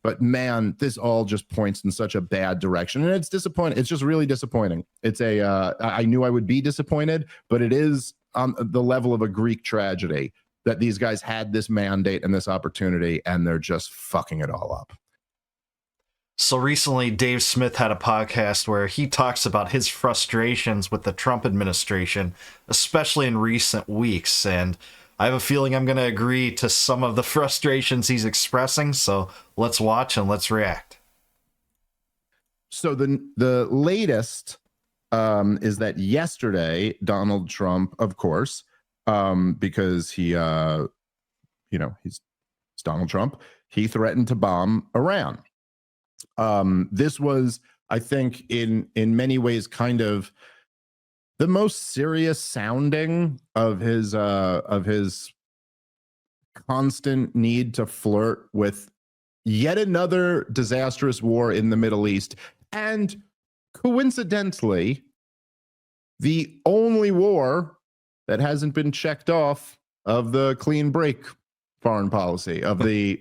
But man, this all just points in such a bad direction, and it's disappointing. It's just really disappointing. It's I knew I would be disappointed, but it is on the level of a Greek tragedy that these guys had this mandate and this opportunity, and they're just fucking it all up. So recently, Dave Smith had a podcast where he talks about his frustrations with the Trump administration, especially in recent weeks, and I have a feeling I'm going to agree to some of the frustrations he's expressing, so let's watch and let's react. So the latest is that yesterday, Donald Trump, of course, because he's Donald Trump, he threatened to bomb Iran. This was, I think, in many ways kind of the most serious sounding of his constant need to flirt with yet another disastrous war in the Middle East, and coincidentally, the only war that hasn't been checked off of the clean break foreign policy of the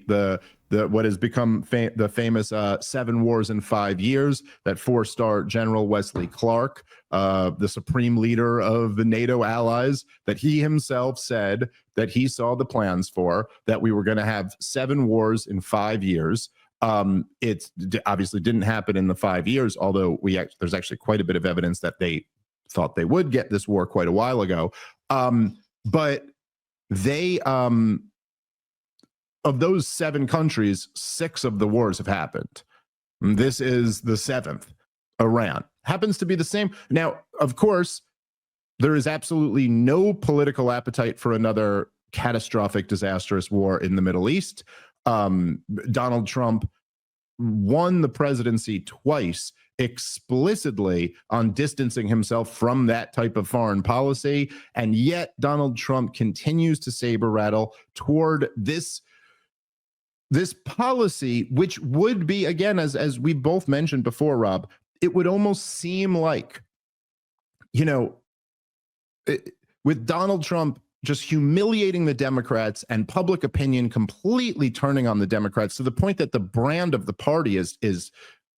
what has become the famous 7 wars in 5 years that 4-star General Wesley Clark, the supreme leader of the NATO allies, that he himself said that he saw the plans for, that we were going to have 7 wars in 5 years. It obviously didn't happen in the 5 years, although there's actually quite a bit of evidence that they thought they would get this war quite a while ago. But they of those 7 countries, 6 of the wars have happened. This is the 7th. Iran happens to be the same. Now, of course, there is absolutely no political appetite for another catastrophic, disastrous war in the Middle East. Donald Trump won the presidency twice explicitly on distancing himself from that type of foreign policy. And yet Donald Trump continues to saber rattle toward this policy, which would be, again, as we both mentioned before, Rob, it would almost seem like, with Donald Trump just humiliating the Democrats and public opinion completely turning on the Democrats to the point that the brand of the party is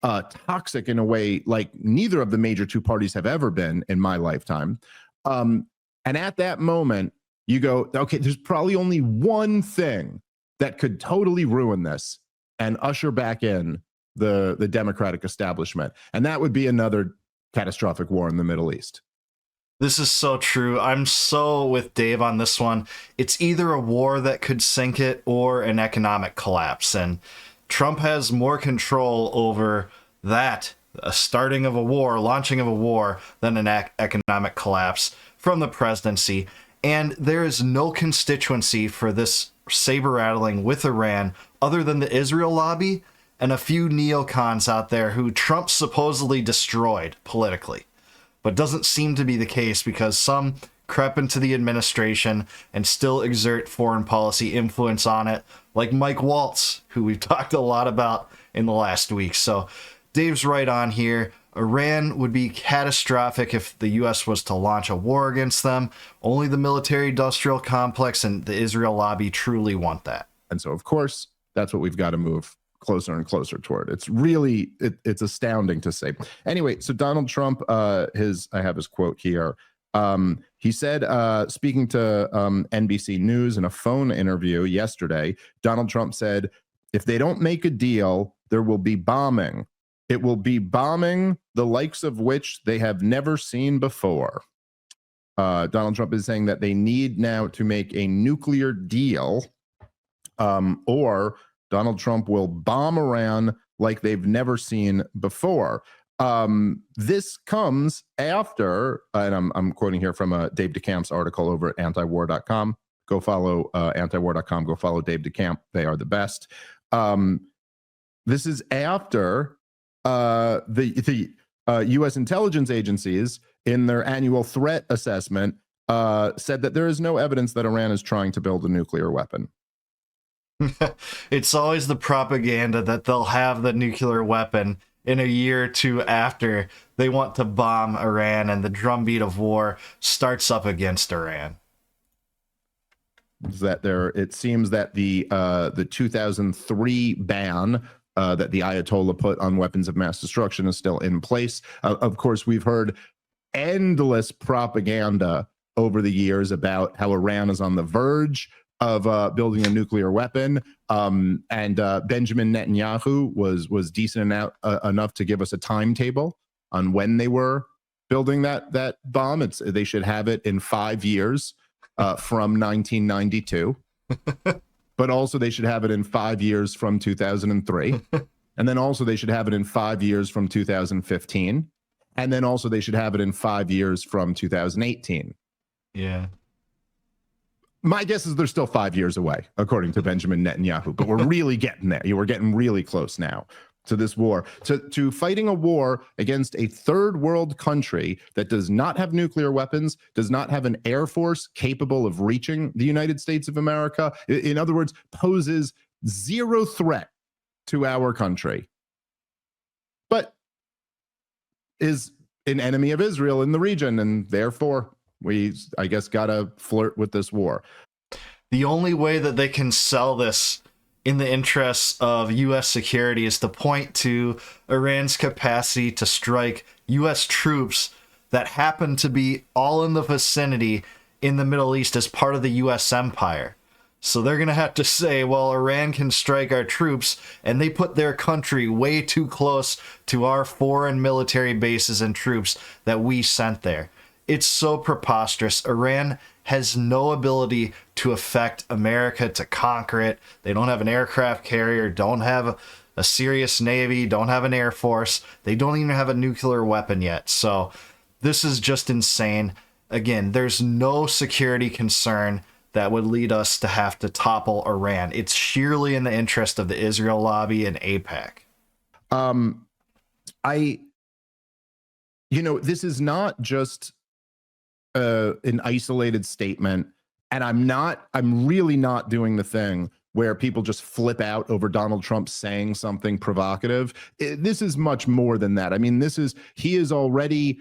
toxic in a way like neither of the major 2 parties have ever been in my lifetime. And at that moment, you go, okay, there's probably only one thing that could totally ruin this and usher back in the Democratic establishment. And that would be another catastrophic war in the Middle East. This is so true. I'm so with Dave on this one. It's either a war that could sink it or an economic collapse. And Trump has more control over that, a starting of a war, launching of a war, than an economic collapse from the presidency. And there is no constituency for this saber rattling with Iran other than the Israel lobby and a few neocons out there who Trump supposedly destroyed politically. But doesn't seem to be the case because some crept into the administration and still exert foreign policy influence on it, like Mike Waltz, who we've talked a lot about in the last week. So Dave's right on here. Iran would be catastrophic if the U.S. was to launch a war against them. Only the military-industrial complex and the Israel lobby truly want that. And so, of course, that's what we've got to move closer and closer toward. It's really, it's astounding to say. Anyway, so Donald Trump, I have his quote here. He said, speaking to NBC News in a phone interview yesterday, Donald Trump said, if they don't make a deal, there will be bombing. It will be bombing the likes of which they have never seen before. Donald Trump is saying that they need now to make a nuclear deal, or Donald Trump will bomb Iran like they've never seen before. This comes after, and I'm quoting here from Dave DeCamp's article over at antiwar.com. Go follow antiwar.com. Go follow Dave DeCamp. They are the best. This is after the U.S. intelligence agencies, in their annual threat assessment, said that there is no evidence that Iran is trying to build a nuclear weapon. It's always the propaganda that they'll have the nuclear weapon in a year or two after they want to bomb Iran, and the drumbeat of war starts up against Iran. It seems that the 2003 ban that the Ayatollah put on weapons of mass destruction is still in place. Of course, we've heard endless propaganda over the years about how Iran is on the verge of building a nuclear weapon. And Benjamin Netanyahu was decent enough to give us a timetable on when they were building that bomb. They should have it in 5 years from 1992. But also they should have it in 5 years from 2003. And then also they should have it in 5 years from 2015. And then also they should have it in 5 years from 2018. Yeah. My guess is they're still 5 years away, according to Benjamin Netanyahu, but we're really getting there. We're getting really close now to this war, to fighting a war against a third world country that does not have nuclear weapons, does not have an air force capable of reaching the United States of America. In other words, poses zero threat to our country, but is an enemy of Israel in the region, and therefore we, I guess, gotta flirt with this war. The only way that they can sell this in the interests of U.S. security is to point to Iran's capacity to strike U.S. troops that happen to be all in the vicinity in the Middle East as part of the U.S. empire. So they're going to have to say, well, Iran can strike our troops, and they put their country way too close to our foreign military bases and troops that we sent there. It's so preposterous. Iran has no ability to affect America, to conquer it. They don't have an aircraft carrier, don't have a serious navy, don't have an air force. They don't even have a nuclear weapon yet. So this is just insane. Again, there's no security concern that would lead us to have to topple Iran. It's sheerly in the interest of the Israel lobby and AIPAC. This is not just an isolated statement, and I'm really not doing the thing where people just flip out over Donald Trump saying something provocative. This is much more than that. I mean, he is already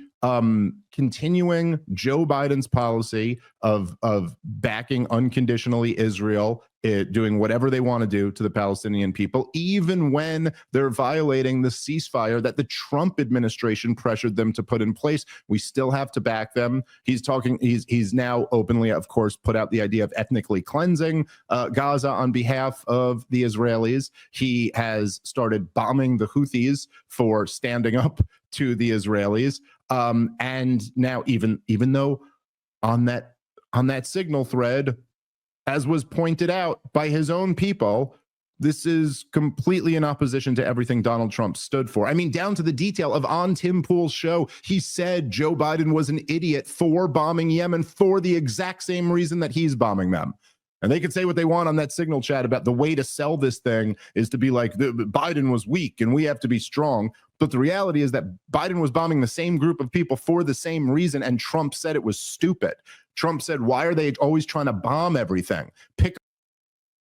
continuing Joe Biden's policy of backing unconditionally Israel, doing whatever they want to do to the Palestinian people, even when they're violating the ceasefire that the Trump administration pressured them to put in place. We still have to back them. He's now openly, of course, put out the idea of ethnically cleansing Gaza on behalf of the Israelis. He has started bombing the Houthis for standing up to the Israelis. And now even though on that signal thread, as was pointed out by his own people, this is completely in opposition to everything Donald Trump stood for. I mean, down to the detail of on Tim Pool's show, he said Joe Biden was an idiot for bombing Yemen for the exact same reason that he's bombing them. And they can say what they want on that signal chat about the way to sell this thing is to be like, Biden was weak and we have to be strong. But the reality is that Biden was bombing the same group of people for the same reason, and Trump said it was stupid. Trump said, why are they always trying to bomb everything?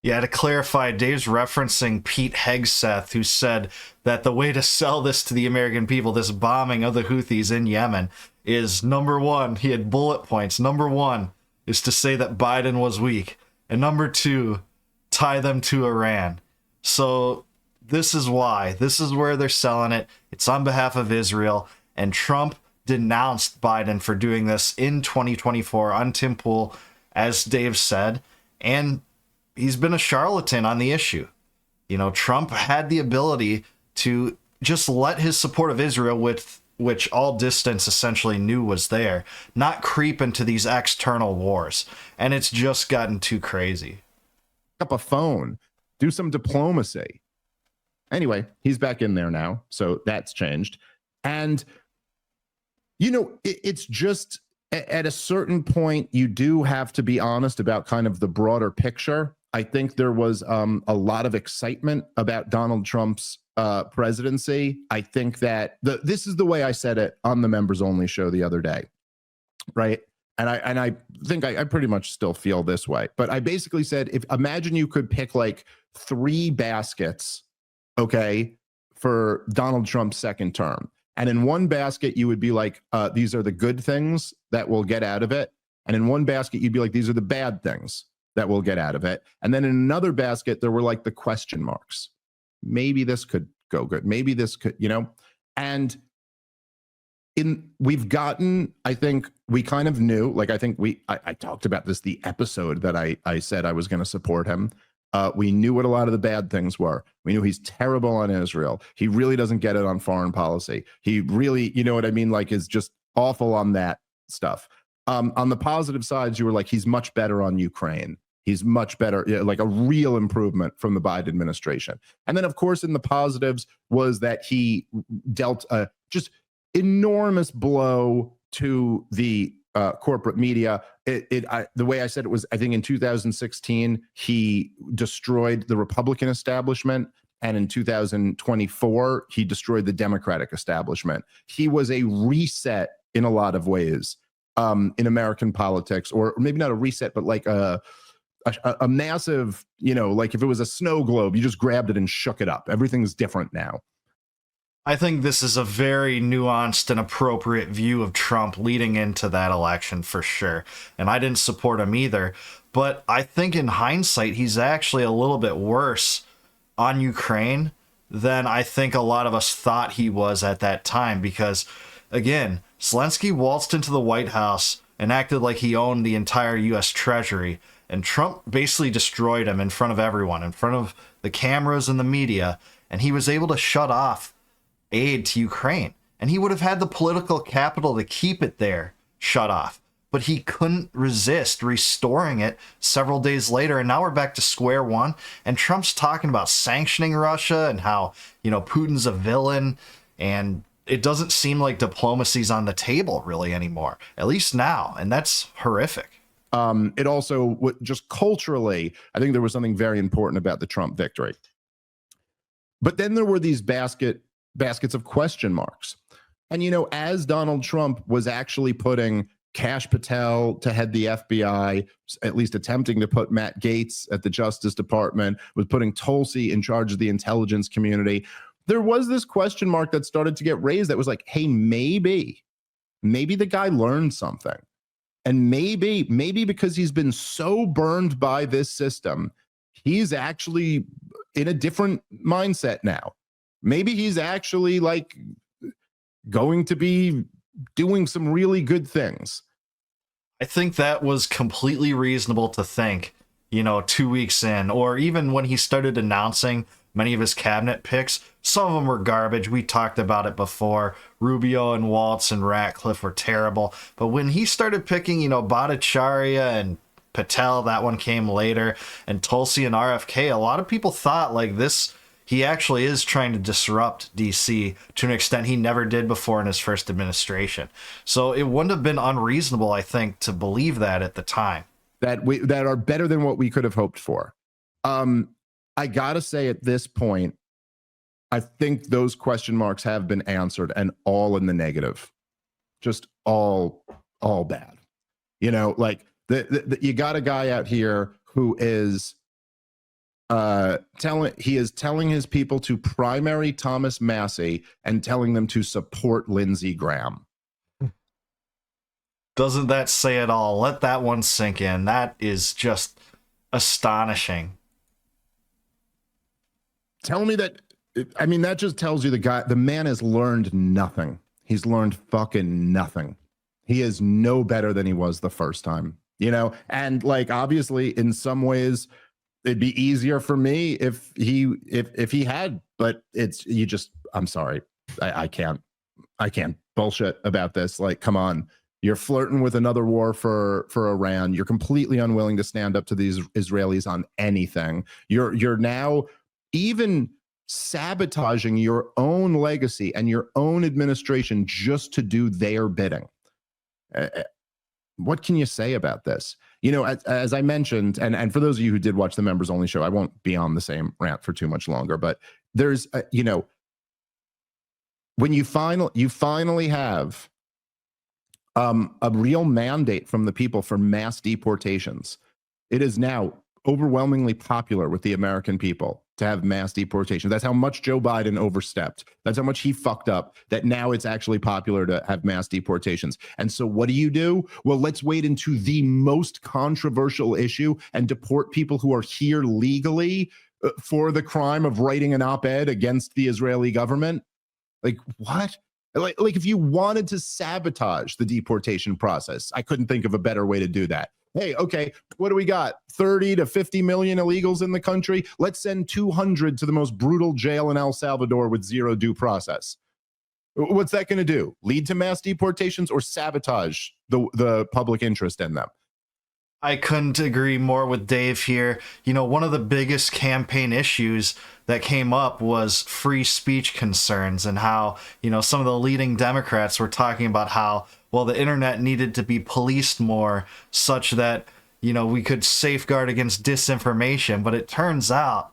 Yeah, to clarify, Dave's referencing Pete Hegseth, who said that the way to sell this to the American people, this bombing of the Houthis in Yemen, is number one, he had bullet points. Number one is to say that Biden was weak. And number two, tie them to Iran. So this is why. This is where they're selling it. It's on behalf of Israel. And Trump denounced Biden for doing this in 2024 on Tim Pool, as Dave said. And he's been a charlatan on the issue. You know, Trump had the ability to just let his support of Israel, with which all distance essentially knew was there, not creep into these external wars. And it's just gotten too crazy. Up a phone, do some diplomacy. Anyway, he's back in there now, so that's changed. And, you know, it's just at a certain point, you do have to be honest about kind of the broader picture. I think there was a lot of excitement about Donald Trump's presidency. I think that this is the way I said it on the members only show the other day, right? And I think I pretty much still feel this way. But I basically said, imagine you could pick like 3 baskets, okay, for Donald Trump's second term. And in one basket, you would be like, these are the good things that we'll get out of it. And in one basket, you'd be like, these are the bad things that we'll get out of it. And then in another basket, there were like the question marks. maybe this could go good. Maybe this could, and we've gotten, I think we kind of knew, like, I think I talked about this, the episode that I said I was going to support him. We knew what a lot of the bad things were. We knew he's terrible on Israel. He really doesn't get it on foreign policy. He really, you know what I mean? Like, is just awful on that stuff. On the positive sides, you were like, he's much better on Ukraine. He's much better, like a real improvement from the Biden administration. And then, of course, in the positives was that he dealt a just enormous blow to the corporate media. The way I said it was, I think in 2016, he destroyed the Republican establishment. And in 2024, he destroyed the Democratic establishment. He was a reset in a lot of ways in American politics, or maybe not a reset, but like a massive, like if it was a snow globe, you just grabbed it and shook it up. Everything's different now. I think this is a very nuanced and appropriate view of Trump leading into that election for sure. And I didn't support him either. But I think in hindsight, he's actually a little bit worse on Ukraine than I think a lot of us thought he was at that time. Because, again, Zelensky waltzed into the White House and acted like he owned the entire U.S. Treasury. And Trump basically destroyed him in front of everyone, in front of the cameras and the media. And he was able to shut off aid to Ukraine, and he would have had the political capital to keep it there shut off, but he couldn't resist restoring it several days later, and now we're back to square one, and Trump's talking about sanctioning Russia and how, Putin's a villain, and it doesn't seem like diplomacy's on the table really anymore, at least now, and that's horrific. It also, just culturally, I think there was something very important about the Trump victory. But then there were these baskets of question marks. And, as Donald Trump was actually putting Kash Patel to head the FBI, at least attempting to put Matt Gaetz at the Justice Department, was putting Tulsi in charge of the intelligence community, there was this question mark that started to get raised that was like, hey, maybe the guy learned something. And maybe because he's been so burned by this system, he's actually in a different mindset now. Maybe he's actually like going to be doing some really good things. I think that was completely reasonable to think, 2 weeks in, or even when he started announcing many of his cabinet picks. Some of them were garbage. We talked about it before. Rubio and Waltz and Ratcliffe were terrible. But when he started picking, Bhattacharya and Patel, that one came later, and Tulsi and RFK, a lot of people thought like this, he actually is trying to disrupt DC to an extent he never did before in his first administration. So it wouldn't have been unreasonable, I think, to believe that at the time. That are better than what we could have hoped for. I gotta say, at this point, I think those question marks have been answered, and all in the negative, just all bad. Like you got a guy out here who is telling his people to primary Thomas Massie and telling them to support Lindsey Graham. Doesn't that say it all? Let that one sink in. That is just astonishing. Tell me that. I mean, that just tells you the man has learned nothing. He's learned fucking nothing. He is no better than he was the first time, and like, obviously in some ways it'd be easier for me if he had, but I'm sorry. I can't bullshit about this. Like, come on. You're flirting with another war for Iran. You're completely unwilling to stand up to these Israelis on anything. You're now even sabotaging your own legacy and your own administration just to do their bidding. What can you say about this? As I mentioned, and for those of you who did watch the members only show, I won't be on the same rant for too much longer, but there's, when you finally have a real mandate from the people for mass deportations, it is now overwhelmingly popular with the American people to have mass deportations. That's how much Joe Biden overstepped. That's how much he fucked up, that now it's actually popular to have mass deportations. And so what do? Well, let's wait into the most controversial issue and deport people who are here legally for the crime of writing an op-ed against the Israeli government. Like, what? Like if you wanted to sabotage the deportation process, I couldn't think of a better way to do that. Hey, okay, what do we got? 30 to 50 million illegals in the country. Let's send 200 to the most brutal jail in El Salvador with zero due process. What's that going to do? Lead to mass deportations or sabotage the public interest in them? I couldn't agree more with Dave here. You know, one of the biggest campaign issues that came up was free speech concerns, and how, you know, some of the leading Democrats were talking about how, well, the internet needed to be policed more such that, you know, we could safeguard against disinformation. But it turns out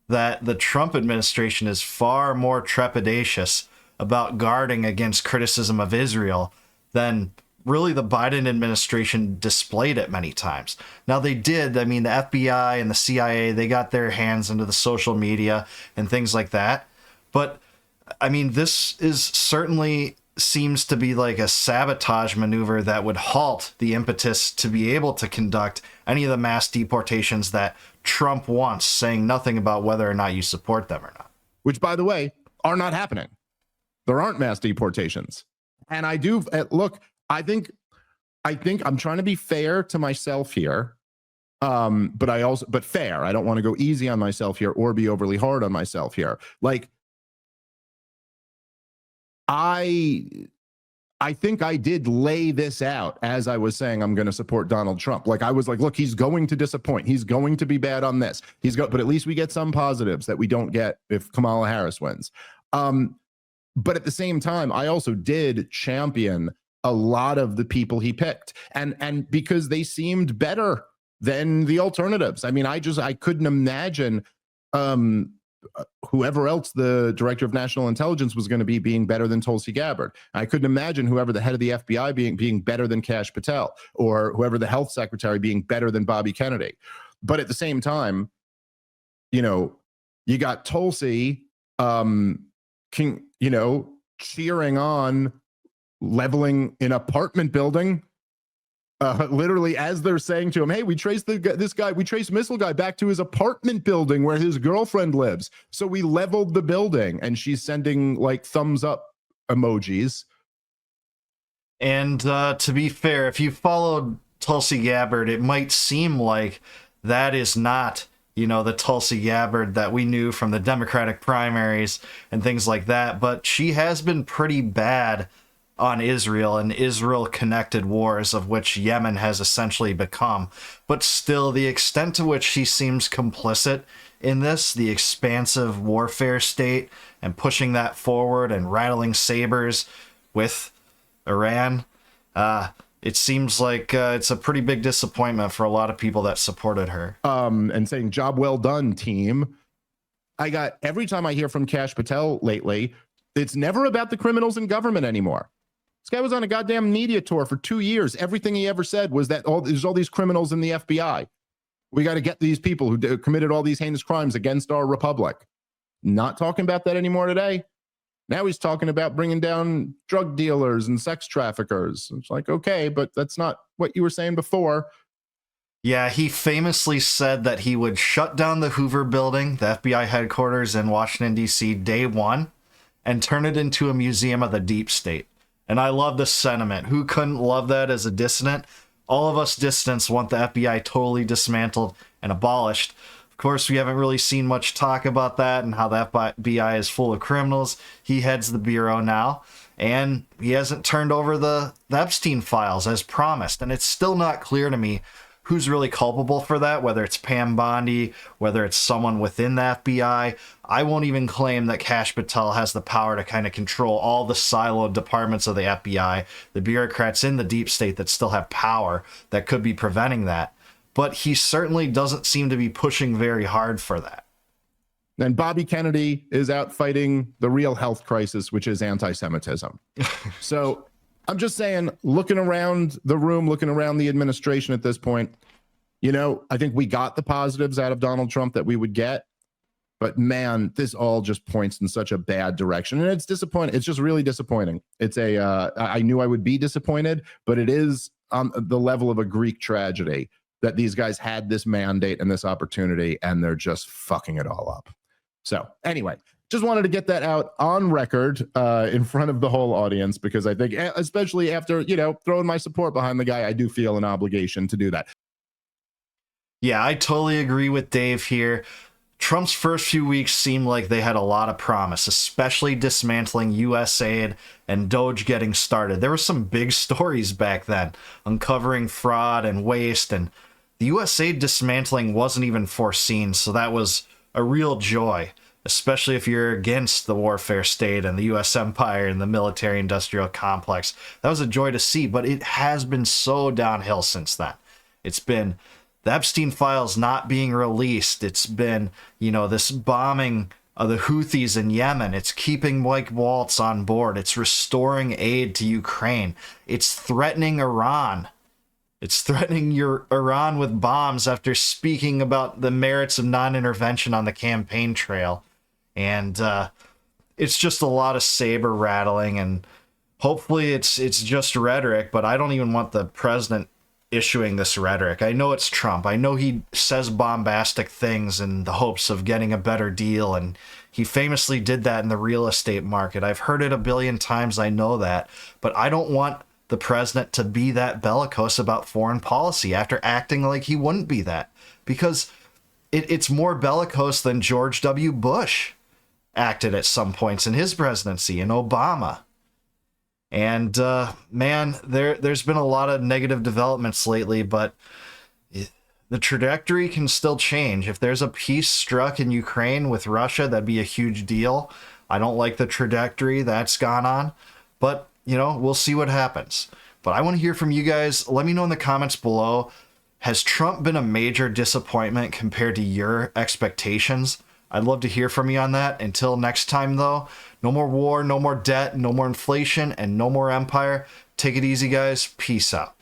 that the Trump administration is far more trepidatious about guarding against criticism of Israel than really the Biden administration displayed it many times. Now they did, I mean, the FBI and the CIA, they got their hands into the social media and things like that. But I mean, this is certainly seems to be like a sabotage maneuver that would halt the impetus to be able to conduct any of the mass deportations that Trump wants, saying nothing about whether or not you support them or not. Which, by the way, are not happening. There aren't mass deportations. And I do look, I think I'm trying to be fair to myself here. But fair. I don't want to go easy on myself here or be overly hard on myself here. Like, I think I did lay this out as I was saying I'm going to support Donald Trump. Like, I was like, look, he's going to disappoint. He's going to be bad on this. But at least we get some positives that we don't get if Kamala Harris wins. But at the same time, I also did champion a lot of the people he picked, and because they seemed better than the alternatives. I mean, I couldn't imagine whoever else the director of national intelligence was going to be being better than Tulsi Gabbard. I couldn't imagine whoever the head of the FBI being better than Kash Patel, or whoever the health secretary being better than Bobby Kennedy. But at the same time, you know, you got Tulsi, cheering on leveling an apartment building, literally as they're saying to him, hey, we traced Missile Guy back to his apartment building where his girlfriend lives. So we leveled the building, and she's sending like thumbs up emojis. And to be fair, if you followed Tulsi Gabbard, it might seem like that is not, you know, the Tulsi Gabbard that we knew from the Democratic primaries and things like that. But she has been pretty bad on Israel and Israel-connected wars, of which Yemen has essentially become. But still, the extent to which she seems complicit in this, the expansive warfare state, and pushing that forward and rattling sabers with Iran, it seems like it's a pretty big disappointment for a lot of people that supported her. And saying, job well done, team. Every time I hear from Kash Patel lately, it's never about the criminals in government anymore. This guy was on a goddamn media tour for 2 years. Everything he ever said was that there's all these criminals in the FBI. We got to get these people who committed all these heinous crimes against our republic. Not talking about that anymore today. Now he's talking about bringing down drug dealers and sex traffickers. It's like, okay, but that's not what you were saying before. Yeah, he famously said that he would shut down the Hoover Building, the FBI headquarters in Washington, D.C., day one, and turn it into a museum of the deep state. And I love the sentiment. Who couldn't love that as a dissident? All of us dissidents want the FBI totally dismantled and abolished. Of course, we haven't really seen much talk about that and how the FBI is full of criminals. He heads the bureau now, and he hasn't turned over the Epstein files as promised. And it's still not clear to me who's really culpable for that, whether it's Pam Bondi, whether it's someone within the FBI. I won't even claim that Kash Patel has the power to kind of control all the siloed departments of the FBI, the bureaucrats in the deep state that still have power that could be preventing that. But he certainly doesn't seem to be pushing very hard for that. And Bobby Kennedy is out fighting the real health crisis, which is anti-Semitism. So I'm just saying, looking around the room, looking around the administration at this point, you know, I think we got the positives out of Donald Trump that we would get. But man, this all just points in such a bad direction. And it's disappointing. It's just really disappointing. I knew I would be disappointed, but it is on the level of a Greek tragedy. that these guys had this mandate and this opportunity, and they're just fucking it all up. So anyway, just wanted to get that out on record in front of the whole audience, because I think, especially after, throwing my support behind the guy, I do feel an obligation to do that. Yeah, I totally agree with Dave here. Trump's first few weeks seemed like they had a lot of promise, especially dismantling USAID and Doge getting started. There were some big stories back then, uncovering fraud and waste, and the USAID dismantling wasn't even foreseen, so that was a real joy, especially if you're against the warfare state and the US empire and the military-industrial complex. That was a joy to see, but it has been so downhill since then. It's been the Epstein files not being released. It's been, this bombing of the Houthis in Yemen. It's keeping Mike Waltz on board. It's restoring aid to Ukraine. It's threatening Iran. It's threatening Iran with bombs after speaking about the merits of non-intervention on the campaign trail. And it's just a lot of saber rattling, and hopefully it's just rhetoric, but I don't even want the president issuing this rhetoric. I know it's Trump. I know he says bombastic things in the hopes of getting a better deal, and he famously did that in the real estate market. I've heard it a billion times, I know that, but I don't want the president to be that bellicose about foreign policy after acting like he wouldn't be that, because it's more bellicose than George W. Bush acted at some points in his presidency, and Obama. And man, there's been a lot of negative developments lately, but the trajectory can still change. If there's a peace struck in Ukraine with Russia, that'd be a huge deal. I don't like the trajectory that's gone on, but we'll see what happens. But I want to hear from you guys. Let me know in the comments below. Has Trump been a major disappointment compared to your expectations? I'd love to hear from you on that. Until next time, though, no more war, no more debt, no more inflation, and no more empire. Take it easy, guys. Peace out.